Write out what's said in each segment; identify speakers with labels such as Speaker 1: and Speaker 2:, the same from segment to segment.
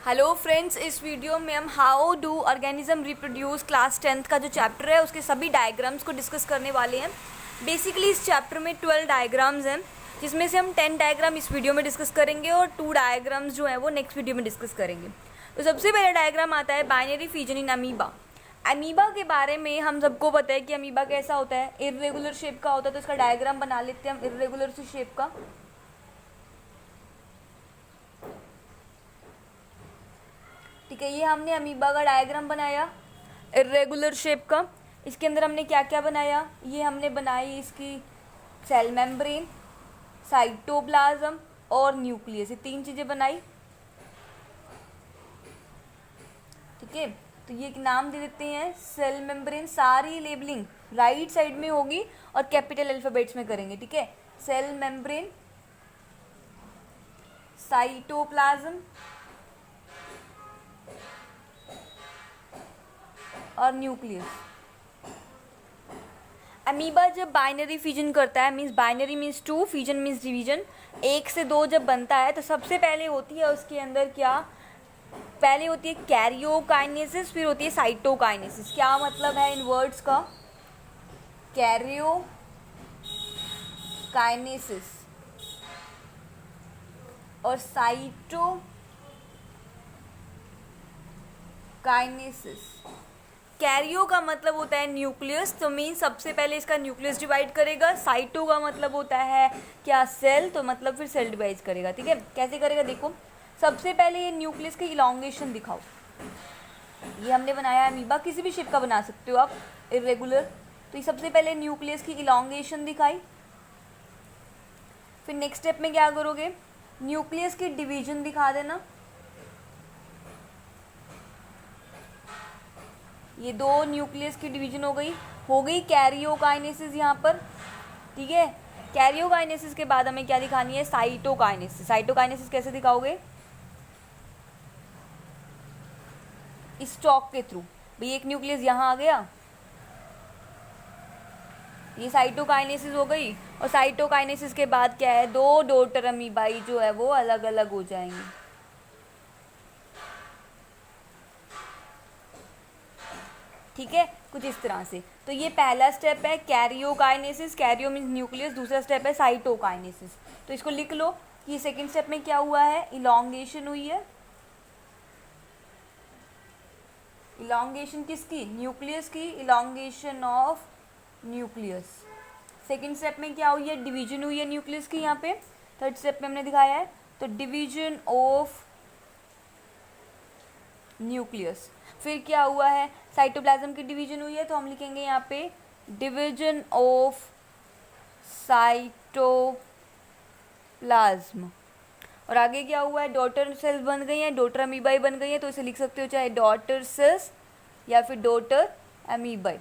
Speaker 1: Hello friends, इस video में हम how do organism reproduce class 10th का जो चैप्टर है उसके सभी डायग्राम्स को डिस्कस करने वाले हैं। बेसिकली इस चैप्टर में 12 डायग्राम्स हैं, जिसमें से हम 10 डायग्राम इस वीडियो में डिस्कस करेंगे और 2 डायग्राम्स जो हैं वो नेक्स्ट वीडियो में डिस्कस करेंगे। तो सबसे पहला डायग्राम आता है binary fission in amoeba. Amoeba के बारे में हम सबको पता है कि अमीबा कैसा होता है, इर्रेगुलर शेप का होता है। तो इसका डायग्राम बना लेते हैं हम इर्रेगुलर सी शेप का। ठीक है, ये हमने अमीबा का डायग्राम बनाया इर्रेगुलर शेप का। इसके अंदर हमने क्या क्या बनाया, ये हमने बनाई इसकी सेल मेम्ब्रेन, साइटोप्लाज्म और न्यूक्लियस, ये 3 चीज़ें बनाई। ठीक है, तो ये एक नाम दे देते हैं सेल मेम्ब्रेन। सारी लेबलिंग राइट साइड में होगी और कैपिटल अल्फ़ाबेट्स में करेंगे। ठीक है, सेल मेम्ब्रेन, साइटोप्लाज्म और न्यूक्लियस। अमीबा जब बाइनरी फिजन करता है, means binary means 2, fission means division, 1 से 2 जब बनता है तो सबसे पहले होती है उसके अंदर क्या, पहले होती है कैरियोकाइनेसिस, फिर होती है साइटोकाइनेसिस। क्या मतलब है इन वर्ड्स का, कैरियोकाइनेसिस और साइटोकाइनेसिस। कैरियो का मतलब होता है न्यूक्लियस, तो मीन सबसे पहले इसका न्यूक्लियस डिवाइड करेगा। साइटो का मतलब होता है क्या, सेल, तो मतलब फिर सेल डिवाइड करेगा। ठीक है, कैसे करेगा देखो, सबसे पहले ये न्यूक्लियस की इलॉन्गेशन दिखाओ। ये हमने बनाया अमीबा, किसी भी शेप का बना सकते हो आप, इरेगुलर। तो ये सबसे पहले न्यूक्लियस की इलॉन्गेशन दिखाई। फिर नेक्स्ट स्टेप में क्या करोगे, न्यूक्लियस की डिवीजन दिखा देना। ये 2 न्यूक्लियस की डिवीजन हो गई कैरियोकाइनेसिस यहाँ पर। ठीक है, कैरियोकाइनेसिस के बाद हमें क्या दिखानी है, साइटोकाइनेसिस। साइटोकाइनेसिस कैसे दिखाओगे, इस चौक के थ्रू। भाई एक न्यूक्लियस यहाँ आ गया, ये साइटोकाइनेसिस हो गई। और साइटोकाइनेसिस के बाद क्या है, 2 डॉटर अमीबाई जो है वो अलग अलग हो जाएंगी। ठीक है, कुछ इस तरह से। तो ये पहला स्टेप है कैरियोकाइनेसिस, कैरियो मीन्स न्यूक्लियस। दूसरा स्टेप है साइटोकाइनेसिस। तो इसको लिख लो कि सेकंड स्टेप में क्या हुआ है, इलॉन्गेशन हुई है। इलॉन्गेशन किसकी, न्यूक्लियस की, elongation of nucleus. Second step में क्या हुई है, डिवीजन हुई है न्यूक्लियस की यहाँ पे। थर्ड स्टेप में हमने दिखाया है तो डिवीजन ऑफ न्यूक्लियस। फिर क्या हुआ है, साइटोप्लाज्म की डिवीजन हुई है, तो हम लिखेंगे यहाँ पे डिवीजन ऑफ साइटोप्लाज्म। और आगे क्या हुआ है, डॉटर सेल्स बन गई हैं, डॉटर अमीबाई बन गई हैं। तो इसे लिख सकते हो चाहे डॉटर सेल्स या फिर डॉटर अमीबाई।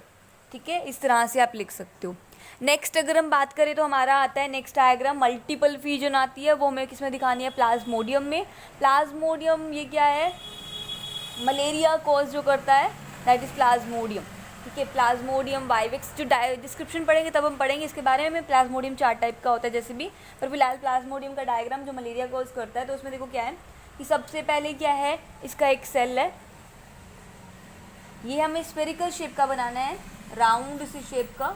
Speaker 1: ठीक है, इस तरह से आप लिख सकते हो। नेक्स्ट अगर हम बात करें तो हमारा आता है नेक्स्ट डायग्राम, मल्टीपल फिजन आती है। वो हमें किस में दिखानी है, प्लाज्मोडियम में। प्लाज्मोडियम ये क्या है, मलेरिया कॉज जो करता है, दैट इज़ प्लाज्मोडियम। ठीक है, प्लाज्मोडियम वाइवेक्स, जो डिस्क्रिप्शन पढ़ेंगे तब हम पढ़ेंगे इसके बारे में। प्लाज्मोडियम 4 टाइप का होता है जैसे भी, पर फिलहाल प्लाज्मोडियम का डायग्राम जो मलेरिया कॉज करता है, तो उसमें देखो क्या है कि सबसे पहले क्या है, इसका एक सेल है, ये हमें स्फेरिकल शेप का बनाना है, राउंड सी शेप का।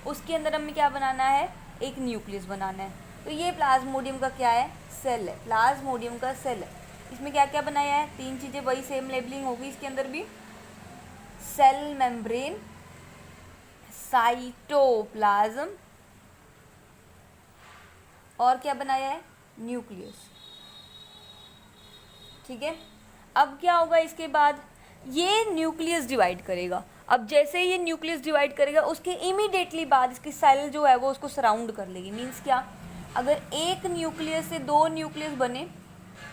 Speaker 1: उसके अंदर हमें क्या बनाना है, एक न्यूक्लियस बनाना है। तो ये प्लाज्मोडियम का क्या है, सेल है, प्लाज्मोडियम का सेल है। इसमें क्या क्या बनाया है, 3 चीज़ें, वही सेम लेबलिंग होगी इसके अंदर भी, सेल मेम्ब्रेन, साइटोप्लाज्म और क्या बनाया है, न्यूक्लियस। ठीक है, अब क्या होगा इसके बाद, ये न्यूक्लियस डिवाइड करेगा। अब जैसे ही ये न्यूक्लियस डिवाइड करेगा उसके इमीडिएटली बाद इसकी सेल जो है वो उसको सराउंड कर लेगी। मीन्स क्या, अगर एक न्यूक्लियस से 2 न्यूक्लियस बने,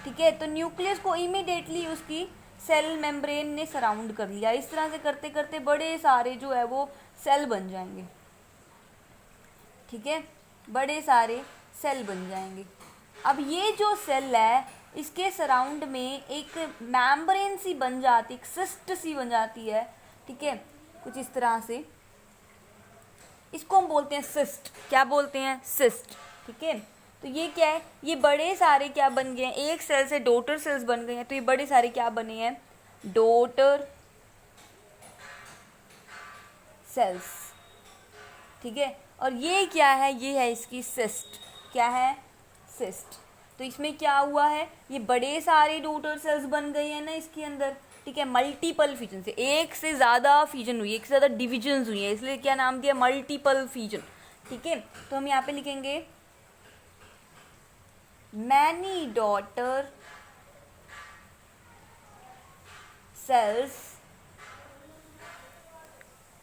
Speaker 1: ठीक है, तो न्यूक्लियस को इमीडिएटली उसकी सेल मेम्ब्रेन ने सराउंड कर लिया। इस तरह से करते करते बड़े सारे जो है वो सेल बन जाएंगे। ठीक है, बड़े सारे सेल बन जाएंगे। अब ये जो सेल है इसके सराउंड में एक मेम्ब्रेन सी बन जाती, एक सिस्ट सी बन जाती है। ठीक है, कुछ इस तरह से, इसको हम बोलते हैं सिस्ट। क्या बोलते हैं, सिस्ट। ठीक है, तो ये क्या है, ये बड़े सारे क्या बन गए हैं, एक सेल से डॉटर सेल्स बन गए हैं, तो ये बड़े सारे क्या बने हैं, डॉटर सेल्स, ठीक है। और ये क्या है, ये है इसकी सिस्ट, क्या है, सिस्ट। तो इसमें क्या हुआ है, ये बड़े सारे डॉटर सेल्स बन गए हैं ना इसके अंदर, ठीक है। मल्टीपल फिजन से, एक से ज़्यादा फिजन हुई है, एक से ज़्यादा डिविजन्स हुई है, इसलिए क्या नाम दिया, मल्टीपल फिजन, ठीक है। तो हम यहाँ पे लिखेंगे many daughter cells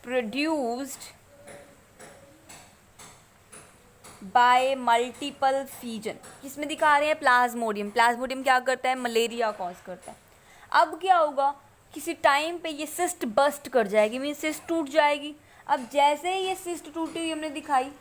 Speaker 1: produced by multiple fission. इसमें दिखा रहे हैं प्लाज्मोडियम, प्लाज्मोडियम क्या करता है, मलेरिया कॉज करता है। अब क्या होगा, किसी टाइम पे ये सिस्ट बस्ट कर जाएगी, मीन सिस्ट टूट जाएगी। अब जैसे ही ये सिस्ट टूटी हुई हमने दिखाई,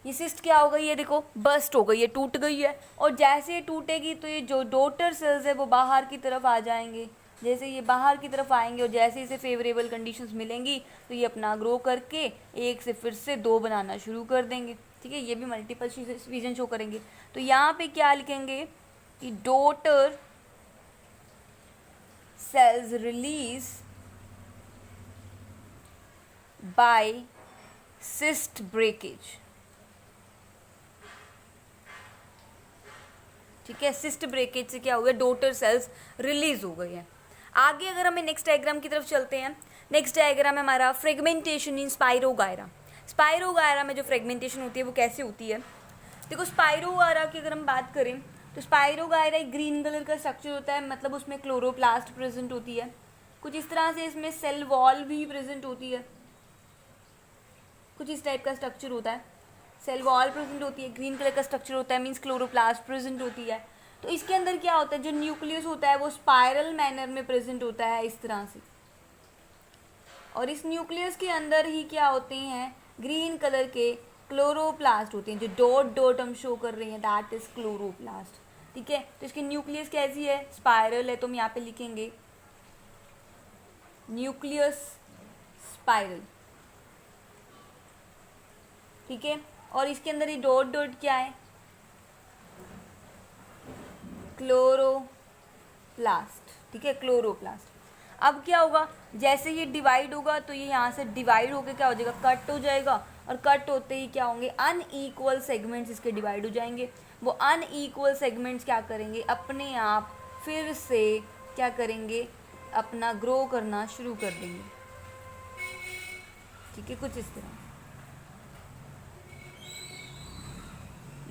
Speaker 1: ये सिस्ट क्या हो गई, ये देखो बस्ट हो गई, ये टूट गई है। और जैसे ये टूटेगी तो ये जो डॉटर सेल्स है वो बाहर की तरफ आ जाएंगे। जैसे ये बाहर की तरफ आएंगे और जैसे इसे फेवरेबल कंडीशंस मिलेंगी तो ये अपना ग्रो करके एक से फिर से दो बनाना शुरू कर देंगे, ठीक है। ये भी मल्टीपल फिजन शो करेंगे। तो यहाँ पे क्या लिखेंगे कि daughter cells release by cyst breakage, ठीक है। सिस्ट ब्रेकेज से क्या हुआ, डॉटर सेल्स रिलीज हो गई हैं। आगे अगर हमें नेक्स्ट डायग्राम की तरफ चलते हैं, नेक्स्ट डायग्राम है हमारा फ्रेगमेंटेशन इन स्पाइरोगायरा। स्पाइरोगायरा में जो फ्रेगमेंटेशन होती है वो कैसे होती है, देखो स्पाइरोगायरा की अगर हम बात करें तो स्पाइरोगायरा एक ग्रीन कलर का स्ट्रक्चर होता है, मतलब उसमें क्लोरोप्लास्ट प्रेजेंट होती है। कुछ इस तरह से इसमें सेल वॉल भी प्रेजेंट होती है, कुछ इस टाइप का स्ट्रक्चर होता है, सेल वॉल प्रेजेंट होती है, ग्रीन कलर का स्ट्रक्चर होता है, मीन्स क्लोरोप्लास्ट प्रेजेंट होती है। तो इसके अंदर क्या होता है, जो न्यूक्लियस होता है वो स्पाइरल मैनर में प्रेजेंट होता है इस तरह से। और इस न्यूक्लियस के अंदर ही क्या होते हैं, ग्रीन कलर के क्लोरोप्लास्ट होते हैं, जो डॉट डॉट हम शो कर रहे हैं, दैट इज क्लोरोप्लास्ट, ठीक है। तो इसकी न्यूक्लियस कैसी है, स्पाइरल है, तो हम यहाँ पे लिखेंगे न्यूक्लियस स्पाइरल, ठीक है। और इसके अंदर ये डॉट डॉट क्या है, क्लोरोप्लास्ट, ठीक है, क्लोरोप्लास्ट। अब क्या होगा, जैसे ये डिवाइड होगा तो ये यहाँ से डिवाइड होकर क्या हो जाएगा, कट हो जाएगा। और कट होते ही क्या होंगे, अनईक्वल सेगमेंट्स इसके डिवाइड हो जाएंगे। वो अनईक्वल सेगमेंट्स क्या करेंगे, अपने आप फिर से क्या करेंगे, अपना ग्रो करना शुरू कर देंगे, ठीक है, कुछ इस तरह।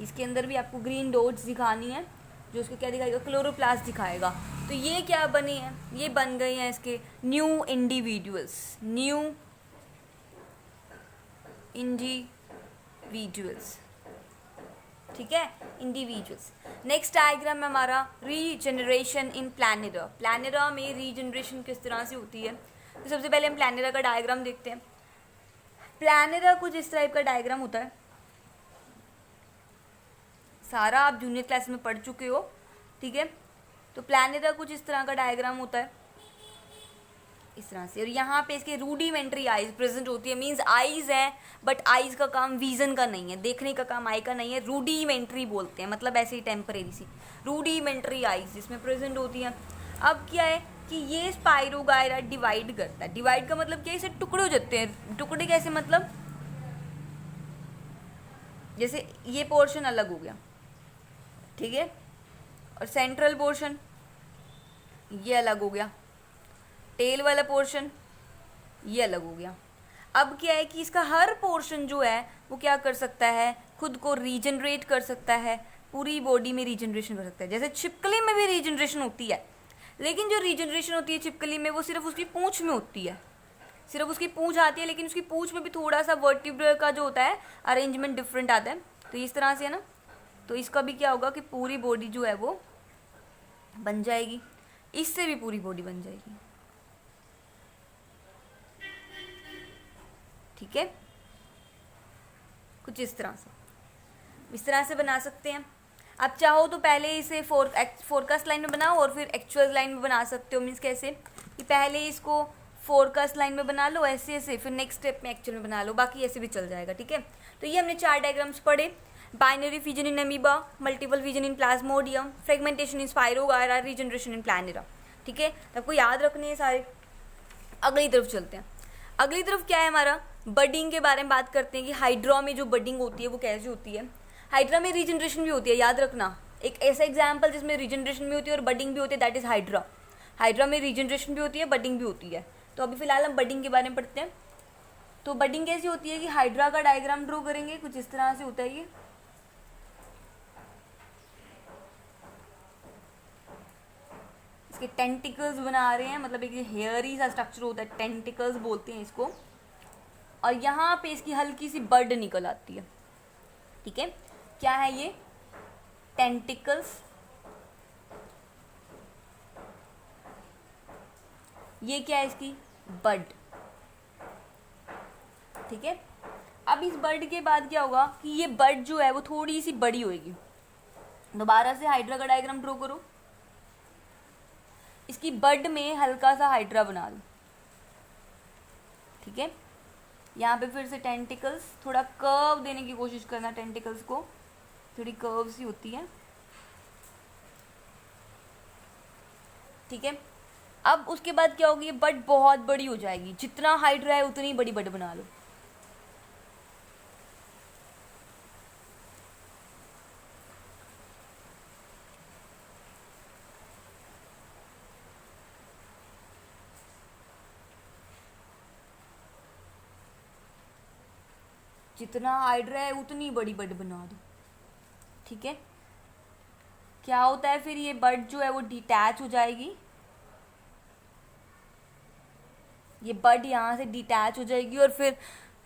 Speaker 1: इसके अंदर भी आपको ग्रीन डॉट्स दिखानी है, जो उसको क्या दिखाएगा, क्लोरोप्लास्ट दिखाएगा। तो ये क्या बनी है, ये बन गई हैं इसके न्यू इंडिविजुअल्स, न्यू इंडिविजुअल्स, ठीक है, इंडिविजुअल्स। नेक्स्ट डायग्राम है हमारा रीजनरेशन इन प्लैनेरा। प्लैनेरा में रीजनरेशन किस तरह से होती है, तो सबसे पहले हम प्लैनेरा का डायग्राम देखते हैं। प्लैनेरा कुछ इस टाइप का डायग्राम होता है, सारा आप जूनियर क्लास में पढ़ चुके हो, ठीक है। तो प्लैनेरा कुछ इस तरह का डायग्राम होता है, इस तरह से। और यहाँ पे इसके रूडिमेंट्री आइज प्रेजेंट होती है, मींस आइज है बट आइज का काम विजन का नहीं है, देखने का काम आई का नहीं है, रूडिमेंट्री बोलते हैं, मतलब ऐसे ही टेम्परेरी सी रूडिमेंट्री आइज इसमें प्रेजेंट होती हैं। अब क्या है कि ये स्पाइरोगायरा डिवाइड करता है, डिवाइड का मतलब क्या है, इसे टुकड़े हो जाते हैं। टुकड़े कैसे, मतलब जैसे ये पोर्शन अलग हो गया, ठीक है, और सेंट्रल पोर्शन ये अलग हो गया, टेल वाला पोर्शन ये अलग हो गया। अब क्या है कि इसका हर पोर्शन जो है वो क्या कर सकता है, खुद को रीजनरेट कर सकता है, पूरी बॉडी में रीजनरेशन कर सकता है। जैसे छिपकली में भी रीजनरेशन होती है, लेकिन जो रीजनरेशन होती है छिपकली में वो सिर्फ उसकी पूंछ में होती है, सिर्फ उसकी पूंछ आती है, लेकिन उसकी पूंछ में भी थोड़ा सा वर्टिब्रल का जो होता है अरेंजमेंट डिफरेंट आता है। तो इस तरह से है ना, तो इसका भी क्या होगा कि पूरी बॉडी जो है वो बन जाएगी, इससे भी पूरी बॉडी बन जाएगी, ठीक है, कुछ इस तरह से बना सकते हैं। आप चाहो तो पहले इसे फोरकास्ट लाइन में बनाओ और फिर एक्चुअल लाइन में बना सकते हो। मीन्स कैसे कि पहले इसको फोरकास्ट लाइन में बना लो ऐसे ऐसे, फिर नेक्स्ट स्टेप में एक्चुअल में बना लो, बाकी ऐसे भी चल जाएगा, ठीक है। तो ये हमने 4 डायग्राम्स पढ़े। Binary fission in amoeba, multiple fission in plasmodium, fragmentation in spirogyra, regeneration in planaria. ठीक है, तो आपको याद रखने हैं सारे। अगली तरफ चलते हैं। अगली तरफ क्या है हमारा, बडिंग के बारे में बात करते हैं कि हाइड्रा में जो बडिंग होती है वो कैसे होती है। हाइड्रा में रीजनरेशन भी होती है, याद रखना। एक ऐसा एग्जाम्पल जिसमें रीजनरेशन भी होती है और बडिंग भी होती है, दैट इज हाइड्रा। हाइड्रा में रीजनरेशन भी होती है, बडिंग भी होती है। तो अभी फिलहाल हम बडिंग के बारे में पढ़ते हैं। तो बडिंग कैसी होती है कि हाइड्रा का डायग्राम ड्रॉ करेंगे, कुछ इस तरह से होता है ये। इसके टेंटिकल्स बना रहे हैं, मतलब एक हेयरी सा स्ट्रक्चर होता है, टेंटिकल्स बोलते हैं इसको। और यहाँ पे इसकी हल्की सी बड निकल आती है। ठीक है, क्या है ये, टेंटिकल्स। ये क्या है इसकी बड। ठीक है, अब इस बड के बाद क्या होगा कि ये बड जो है वो थोड़ी सी बड़ी होगी। दोबारा से हाइड्रा का डायग्राम ड्रॉ करो। इसकी बड में हल्का सा हाइड्रा बना दो। ठीक है, यहाँ पे फिर से टेंटिकल्स, थोड़ा कर्व देने की कोशिश करना, टेंटिकल्स को थोड़ी कर्व सी होती है। ठीक है, अब उसके बाद क्या होगी, ये बड बहुत बड़ी हो जाएगी। जितना हाइड्रा है उतनी बड़ी बड बना लो। जितना हाइड्रा है उतनी बड़ी बड बना दो। ठीक है, क्या होता है फिर, ये बड जो है वो डिटैच हो जाएगी। ये बड यहाँ से डिटैच हो जाएगी और फिर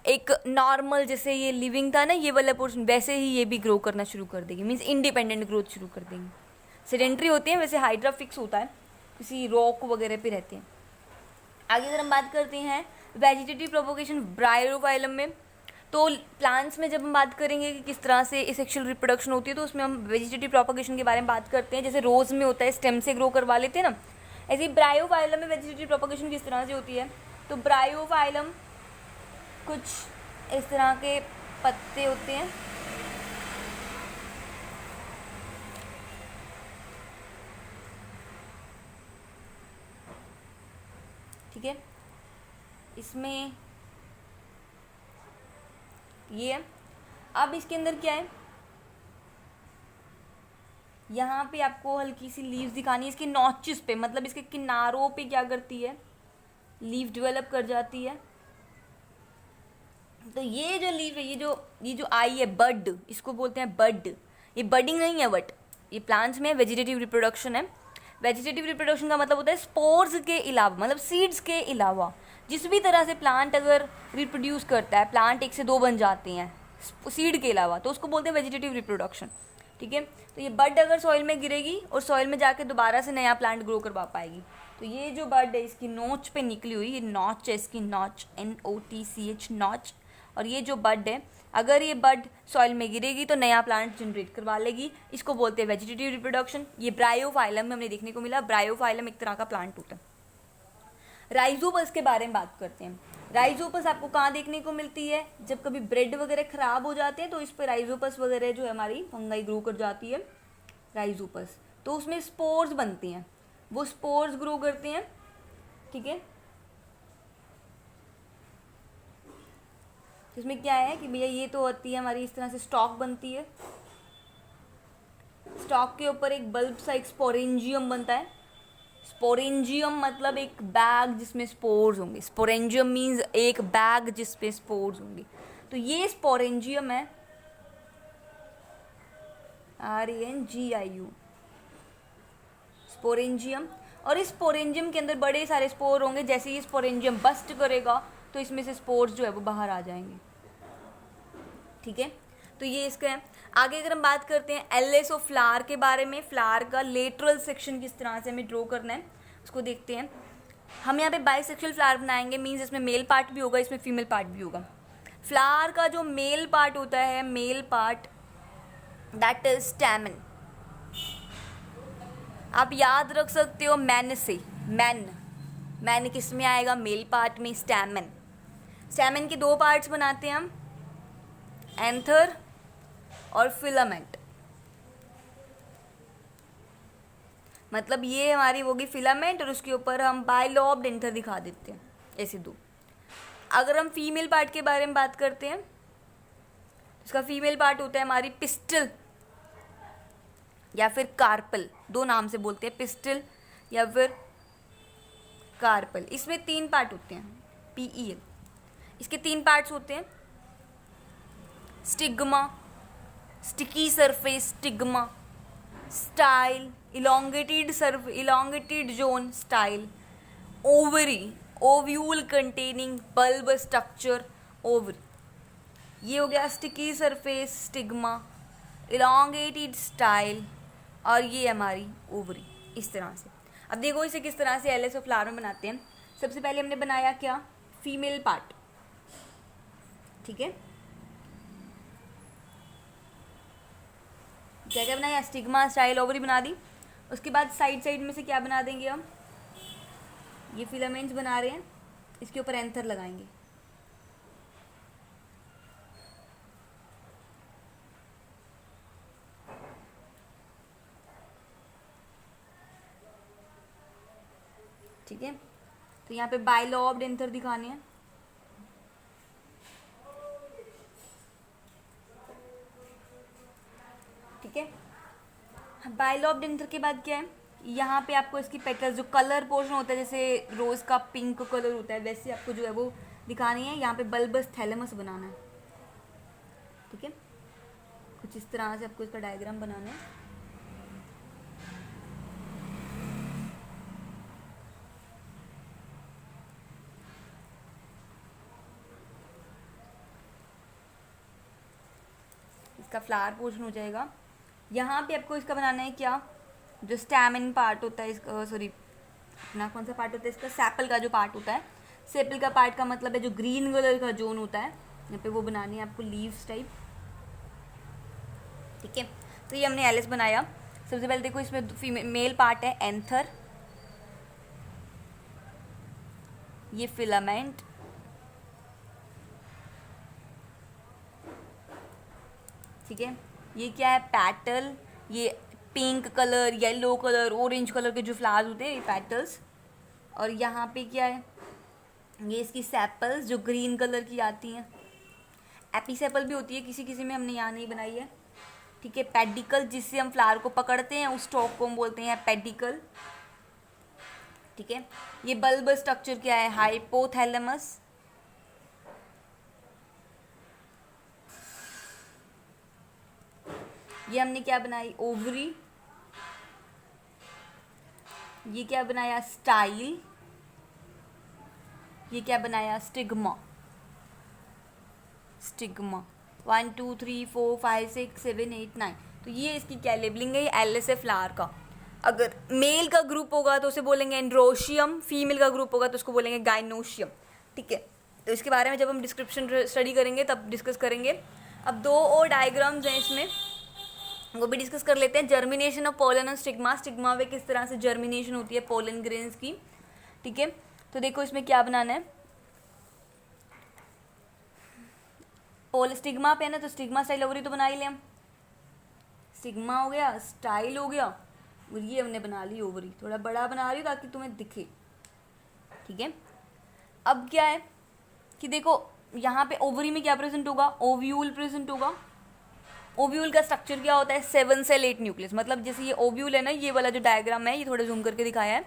Speaker 1: एक नॉर्मल, जैसे ये लिविंग था ना ये वाला पोर्शन, वैसे ही ये भी ग्रो करना शुरू कर देगी। मीन्स इंडिपेंडेंट ग्रोथ शुरू कर देंगी। सेडेंट्री होती है, वैसे हाइड्रा फिक्स होता है, किसी रॉक वगैरह पे रहते हैं। आगे अगर हम बात करते हैं वेजिटेटिव प्रोपोगेशन ब्रायोफाइलम में, तो प्लांट्स में जब हम बात करेंगे कि किस तरह से सेक्सुअल रिप्रोडक्शन होती है, तो उसमें हम वेजिटेटिव प्रोपोगेशन के बारे में बात करते हैं। जैसे रोज में होता है, स्टेम से ग्रो करवा लेते हैं ना, ऐसे ही ब्रायोफाइलम में वेजिटेटिव प्रोपोगेशन किस तरह से होती है। तो ब्रायोफाइलम कुछ इस तरह के पत्ते होते हैं। ठीक है, इसमें ये है। अब इसके अंदर क्या है, यहाँ पे आपको हल्की सी लीव्स दिखानी है इसके नॉचेस पे, मतलब इसके किनारों पे क्या करती है, लीफ डेवलप कर जाती है। तो ये जो लीफ है, ये जो आई है बड, इसको बोलते हैं बड। ये बडिंग नहीं है, बट ये प्लांट्स में वेजिटेटिव रिप्रोडक्शन है। वेजिटेटिव रिप्रोडक्शन का मतलब होता है स्पोर्स के अलावा, मतलब सीड्स के अलावा जिस भी तरह से प्लांट अगर रिप्रोड्यूस करता है, प्लांट एक से दो बन जाते हैं सीड के अलावा, तो उसको बोलते हैं वेजिटेटिव रिप्रोडक्शन। ठीक है, तो ये बड अगर सॉइल में गिरेगी और सॉइल में जाके दोबारा से नया प्लांट ग्रो करवा पाएगी। तो ये जो बड है इसकी नोच पे निकली हुई, ये नॉच है इसकी, नॉच, NOTCH, नॉच। और ये जो बड है, अगर ये बड सॉइल में गिरेगी तो नया प्लांट जनरेट करवा लेगी, इसको बोलते हैं वेजिटेटिव रिप्रोडक्शन। ये ब्रायोफाइलम में हमने देखने को मिला। ब्रायोफाइलम एक तरह का प्लांट होता है। राइजोपस के बारे में बात करते हैं। राइजोपस आपको कहाँ देखने को मिलती है, जब कभी ब्रेड वगैरह खराब हो जाते हैं तो इस पर राइजोपस वगैरह जो है हमारी फंगाई ग्रो कर जाती है, राइजोपस। तो उसमें स्पोर्स बनती हैं, वो स्पोर्स ग्रो करते हैं। ठीक है, इसमें क्या है कि भैया ये तो होती है हमारी इस तरह से स्टॉक बनती है, स्टॉक के ऊपर एक बल्ब सा एक स्पोरेंजियम बनता है। स्पोरेंजियम मतलब एक बैग जिसमें स्पोर्स होंगे। स्पोरेंजियम मीन्स एक बैग जिसपे स्पोर्स होंगे। तो ये स्पोरेंजियम है, RENGIU, स्पोरेंजियम। और इस स्पोरेंजियम के अंदर बड़े सारे स्पोर होंगे। जैसे ये स्पोरेंजियम बस्ट करेगा तो इसमें से स्पोर्स जो है वो बाहर आ जाएंगे। ठीक है, तो ये इसका है। आगे अगर हम बात करते हैं LSO फ्लावर के बारे में, फ्लावर का लेटरल सेक्शन किस तरह से हमें ड्रॉ करना है उसको देखते हैं। हम यहाँ पे बाइसेक्सुअल फ्लावर बनाएंगे, मीन्स इसमें मेल पार्ट भी होगा, इसमें फीमेल पार्ट भी होगा। फ्लावर का जो मेल पार्ट होता है, male part, that is stamen. आप याद रख सकते हो मैन से, मैन किस में आएगा, मेल पार्ट में, स्टैमेन। स्टैमेन के दो पार्ट्स बनाते हैं हम, एंथर और फिलामेंट, मतलब ये हमारी होगी फिलामेंट और उसके ऊपर हम बाइलॉब्ड एंथर दिखा देते हैं, ऐसे दो। अगर हम फीमेल पार्ट के बारे में बात करते हैं, इसका फीमेल पार्ट होता है हमारी पिस्टल या फिर कार्पल, दो नाम से बोलते हैं, पिस्टल या फिर कार्पल। इसमें 3 पार्ट होते हैं, PEL। इसके 3 पार्ट्स होते हैं, stigma, sticky surface stigma, style, elongated zone style, ovary, ovule containing bulb structure ovary. ये हो गया sticky surface stigma, elongated style, और ये हमारी ओवरी, इस तरह से। अब देखो इसे किस तरह से LS और फ्लावर में बनाते हैं। सबसे पहले हमने बनाया क्या, फीमेल पार्ट, ठीक है। क्या क्या बनाया, स्टिग्मा, स्टाइल, ओवरी बना दी। उसके बाद साइड साइड में से क्या बना देंगे हम, ये फिलामेंट्स बना रहे हैं, इसके ऊपर एंथर लगाएंगे। ठीक है, तो यहाँ पे बाइलॉब्ड एंथर दिखाने हैं। ठीक है, बाइलॉब्ड एंथर के बाद क्या है, यहाँ पे आपको इसकी पेटल्स, जो कलर पोर्शन होता है, जैसे रोज का पिंक कलर होता है, वैसे आपको जो है वो दिखानी है। यहाँ पे बल्बस थैलेमस बनाना है, ठीक है। कुछ इस तरह से आपको इसका डायग्राम बनाना है। इसका फ्लावर पोर्शन हो जाएगा। यहाँ पे आपको इसका बनाना है क्या, जो स्टैमिन पार्ट होता है इसका, सॉरी अपना कौन सा पार्ट होता है इसका, सेपल का जो पार्ट होता है। सेपल का पार्ट का मतलब है जो ग्रीन कलर का जोन होता है, यहाँ पे वो बनानी है आपको लीव्स टाइप, ठीक है। तो ये हमने LS बनाया। सबसे पहले देखो इसमें मेल पार्ट है एंथर, ये फिलामेंट, ठीक है। ये क्या है, पैटल, ये pink colour, yellow colour, orange colour के जो फ्लावर्स होते हैं, ये पैटल्स। और यहाँ पे क्या है, ये इसकी सेपल्स जो ग्रीन कलर की आती हैं। एपीसेपल भी होती है किसी किसी में, हमने यहाँ नहीं बनाई है, ठीक है। पेडिकल, जिससे हम फ्लावर को पकड़ते हैं, उस स्टॉक को हम बोलते हैं पेडिकल, ठीक है। ये बल्ब स्ट्रक्चर क्या है, हाइपोथैलेमस, ये हमने क्या बनाई, ओवरी, ये क्या बनाया, स्टाइल, ये क्या बनाया, स्टिग्मा। 1 2 3 4 5 6 7 8 9, तो ये इसकी क्या लेबलिंग है, LS है फ्लावर का। अगर मेल का ग्रुप होगा तो उसे बोलेंगे एंड्रोशियम, फीमेल का ग्रुप होगा तो उसको बोलेंगे गाइनोशियम, ठीक है। तो इसके बारे में जब हम डिस्क्रिप्शन स्टडी करेंगे तब डिस्कस करेंगे। अब 2 और डायग्राम्स हैं इसमें, वो भी डिस्कस कर लेते हैं। जर्मिनेशन ऑफ पोलन और स्टिग्मा, स्टिग्मा में किस तरह से जर्मिनेशन होती है पोलन ग्रेन्स की, ठीक है। तो देखो इसमें क्या बनाना है, पोल स्टिग्मा पे है ना, तो स्टिग्मा स्टाइल ओवरी तो बना ही ले हम, स्टिग्मा हो गया, स्टाइल हो गया, और ये हमने बना ली ओवरी। थोड़ा बड़ा बना रही हूँ ताकि तुम्हें दिखे, ठीक है। अब क्या है कि देखो यहाँ पे ओवरी में क्या प्रेजेंट होगा, ओव्यूल प्रेजेंट होगा। ओव्यूल का स्ट्रक्चर क्या होता है, 7 सेल 8 न्यूक्लियस, मतलब जैसे ये ओव्यूल है ना, ये वाला जो डायग्राम है, ये थोड़ा जूम करके दिखाया है।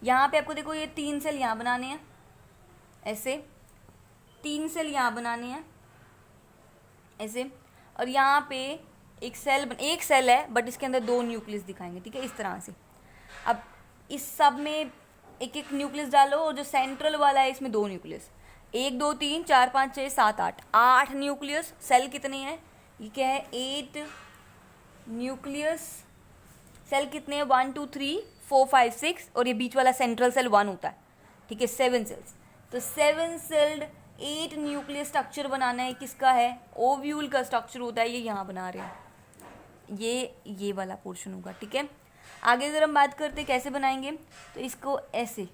Speaker 1: यहाँ पे आपको देखो ये 3 सेल यहाँ बनाने हैं, ऐसे 3 सेल यहाँ बनाने हैं ऐसे, और यहाँ पे एक सेल है बट इसके अंदर 2 न्यूक्लियस दिखाएंगे, ठीक है, इस तरह से। अब इस सब में एक एक न्यूक्लियस डालो, और जो सेंट्रल वाला है इसमें 2 न्यूक्लियस, 1 2 3 4 5 6 7 8 न्यूक्लियस। सेल कितने हैं, ये क्या है, 8 न्यूक्लियस। सेल कितने हैं, 1 2 3 4 5 6, और ये बीच वाला सेंट्रल सेल 1 होता है, ठीक है, 7 सेल्स। तो 7 सेल्ड 8 न्यूक्लियस स्ट्रक्चर बनाना है, किसका है, ओव्यूल का स्ट्रक्चर होता है, ये यहाँ बना रहे हैं, ये वाला पोर्शन होगा, ठीक है। आगे अगर हम बात करते हैं कैसे बनाएंगे, तो इसको ऐसे,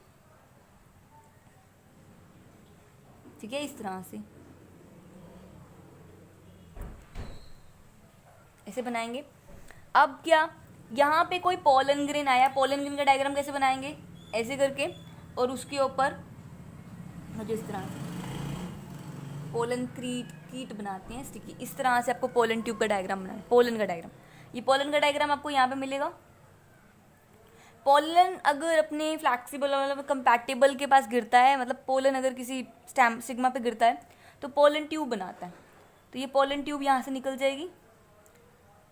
Speaker 1: ठीक है, इस तरह से, ऐसे बनाएंगे। अब क्या, यहाँ पे कोई पोलन ग्रेन आया, पोलन ग्रेन का डायग्राम कैसे बनाएंगे, ऐसे करके, और उसके ऊपर जिस तरह से पोलन कीट बनाते हैं स्टिकी, इस तरह से आपको पोलन ट्यूब का डायग्राम बनाना है, पोलन का डायग्राम। ये पोलन का डायग्राम आपको यहाँ पे मिलेगा। पोलन अगर अपने फ्लैक्सिबल और कंपैटिबल के पास गिरता है, मतलब पोलन अगर किसी सिग्मा पे गिरता है तो पोलन ट्यूब बनाता है। तो ये पोलन ट्यूब यहाँ से निकल जाएगी,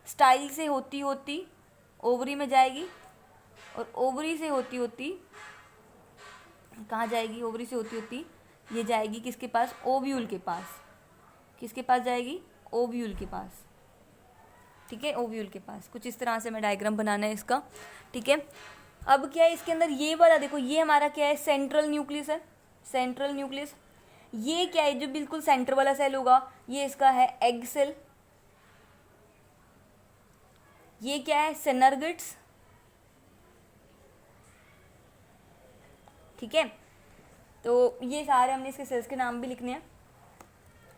Speaker 1: स्टाइल से होती होती ओवरी में जाएगी, और ओवरी से होती होती कहाँ जाएगी, ओवरी से होती होती ये जाएगी किसके पास, ओव्यूल के पास। किसके पास जाएगी, ओव्यूल के पास। ठीक है, ओव्यूल के पास। कुछ इस तरह से मैं डायग्राम बनाना है इसका। ठीक है, अब क्या है इसके अंदर, ये वाला देखो, ये हमारा क्या है, सेंट्रल न्यूक्लियस है। सेंट्रल न्यूक्लियस, ये क्या है, जो बिल्कुल सेंटर वाला सेल होगा, ये इसका है एग सेल। ये क्या है, सेनर्गिड्स। ठीक है, तो ये सारे हमने इसके सेल्स के नाम भी लिखने हैं।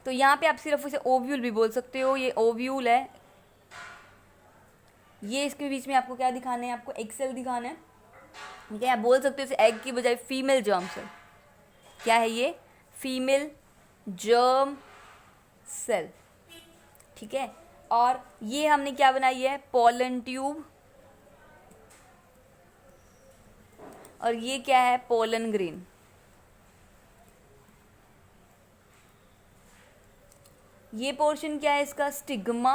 Speaker 1: तो यहाँ पे आप सिर्फ उसे ओव्यूल भी बोल सकते हो, ये ओव्यूल है। ये इसके बीच में आपको क्या दिखाना है, आपको एग सेल दिखाना है। ठीक है, आप बोल सकते हो इसे एग की बजाय फीमेल जर्म सेल। क्या है ये, फीमेल जर्म सेल। ठीक है, और ये हमने क्या बनाई है, पोलन ट्यूब, और ये क्या है, पोलन ग्रेन। ये पोर्शन क्या है इसका, स्टिग्मा।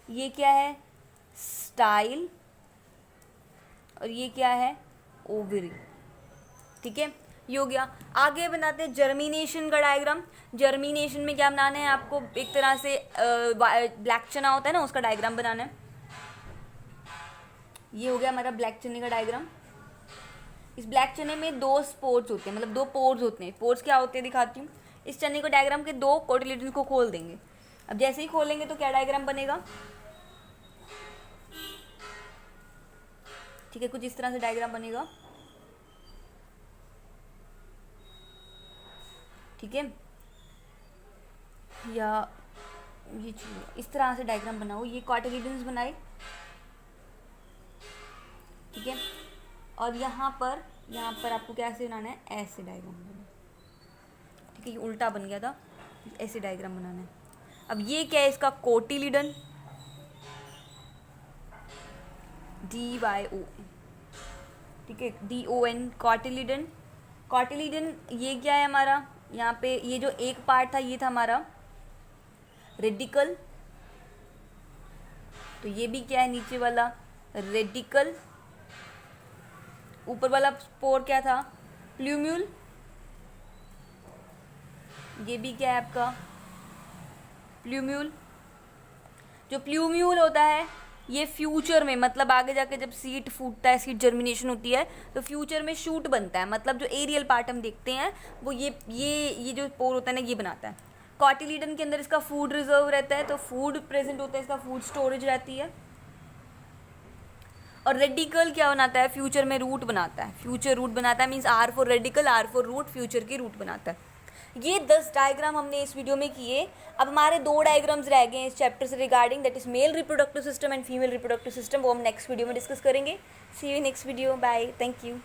Speaker 1: ये क्या है, स्टाइल, और ये क्या है, ओवरी। ठीक है, ये हो गया। आगे बनाते हैं जर्मिनेशन का डायग्राम। जर्मिनेशन में क्या बनाना है आपको, एक तरह से ब्लैक चना होता है ना, उसका डायग्राम बनाना है। ये हो गया हमारा ब्लैक चने का डायग्राम। इस ब्लैक चने में 2 स्पोर्स होते हैं, मतलब 2 पोर्स होते हैं। पोर्स क्या होते हैं दिखाती हूँ। इस चने को डायग्राम के 2 कोटिलेडन को खोल देंगे। अब जैसे ही खोलेंगे तो क्या डायग्राम बनेगा, ठीक है, कुछ इस तरह से डायग्राम बनेगा। ठीक है, या ये चीज़ इस तरह से डायग्राम बनाओ। ये कोटिलेडन्स बनाए। ठीक है, और यहाँ पर आपको कैसे बनाना है, ऐसे डायग्राम बनाना है। ठीक है, ये उल्टा बन गया था, ऐसे डायग्राम बनाना है। अब ये क्या है इसका, कोटिलीडन, DYO। ठीक है, DON, कोटिलीडन। कोटिलीडन ये क्या है हमारा, यहाँ पे ये जो एक पार्ट था ये था हमारा रेडिकल। तो ये भी क्या है, नीचे वाला रेडिकल। ऊपर वाला स्पोर क्या था, प्ल्यूम्यूल। ये भी क्या है आपका, प्ल्यूम्यूल। जो प्ल्यूम्यूल होता है ये फ्यूचर में, मतलब आगे जाके जब सीड फूटता है, सीड जर्मिनेशन होती है, तो फ्यूचर में शूट बनता है। मतलब जो एरियल पार्ट हम देखते हैं वो ये जो पोर होता है ना, ये बनाता है। कोटिलीडन के अंदर इसका फूड रिजर्व रहता है, तो फूड प्रेजेंट होता है, इसका फूड स्टोरेज रहती है। और रेडिकल क्या बनाता है, फ्यूचर में रूट बनाता है। फ्यूचर रूट बनाता है, means R for radical, R for root, future की रूट बनाता है। ये 10 डायग्राम हमने इस वीडियो में किए। अब हमारे 2 डायग्राम्स रह गए हैं इस चैप्टर से regarding, that is male reproductive system and female reproductive system. वो हम नेक्स्ट वीडियो में डिस्कस करेंगे। See you next video, bye, thank you.